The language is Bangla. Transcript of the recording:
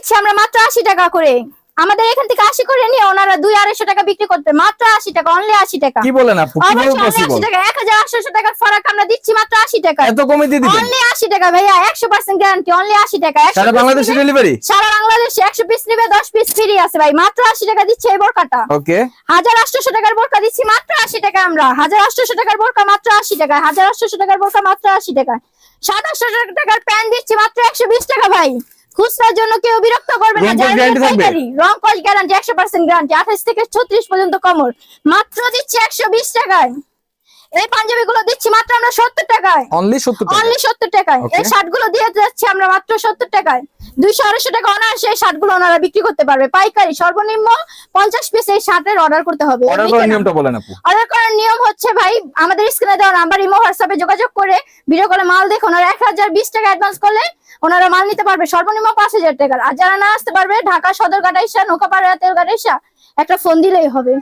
দিচ্ছি আমরা মাত্র 80 টাকা করে। আমাদের এখান থেকে 80 করে নিয়ে ওনারা 200-250 টাকা বিক্রি করতে, মাত্র 80 টাকা, অনলি 80 টাকা। কি বলেন আপু, কিভাবে পসিবল? 80 টাকা, 1800 টাকার ফারাক আমরা দিচ্ছি মাত্র 80 টাকা। এত কমে দিয়ে দিবেন? অনলি 80 টাকা ভাইয়া, 100% গ্যারান্টি, অনলি 80 টাকা। সারা বাংলাদেশে ডেলিভারি? সারা বাংলাদেশে 100 পিস নিবে 10 পিস ফ্রি আছে ভাই, মাত্র 80 টাকা দিচ্ছে এই বোরকাটা। ওকে, 1800 টাকার বোরকা দিচ্ছি মাত্র 80 টাকা আমরা। 1800 টাকার বোরকা মাত্র 80 টাকা, 1800 টাকার বোরকা মাত্র 80 টাকা। 2700 টাকার প্যান্ট দিচ্ছি মাত্র 120 টাকা ভাই। খুচরার জন্য কেউ বিরক্ত করবে না, রং কস গ্যারান্টি, 100% গ্যারান্টি। 28 থেকে 36 পর্যন্ত কমর মাত্র দিচ্ছি 120 টাকায়। এই পাঞ্জাবি গুলো দিচ্ছি মাত্র আমরা 70 টাকায়, অনলি 70 টাকা, অনলি 70 টাকায়। এই শার্ট গুলো দিয়ে যাচ্ছি আমরা মাত্র 70 টাকায়। 200-250 টাকা অনায়াসে এই শার্ট গুলো ওনারা বিক্রি করতে পারবে পাইকারি। সর্বনিম্ন 50 পিস এই শার্টের অর্ডার করতে হবে। অর্ডার করার নিয়মটা বলেন আপু। অর্ডার করার নিয়ম হচ্ছে ভাই, আমাদের স্ক্রিনে দেওয়া নাম্বার, ইমো হোয়াটসঅ্যাপে যোগাযোগ করে ভিডিও কলে মাল দেখে ওনারা 1020 টাকা অ্যাডভান্স করলে ওনারা মাল নিতে পারবে সর্বনিম্ন 5000 টাকার। আর যারা না আসতে পারবে, ঢাকা সদরঘাট আইসা, নৌকাপাড়া তেলঘাট আইসা একটা ফোন দিলেই হবে।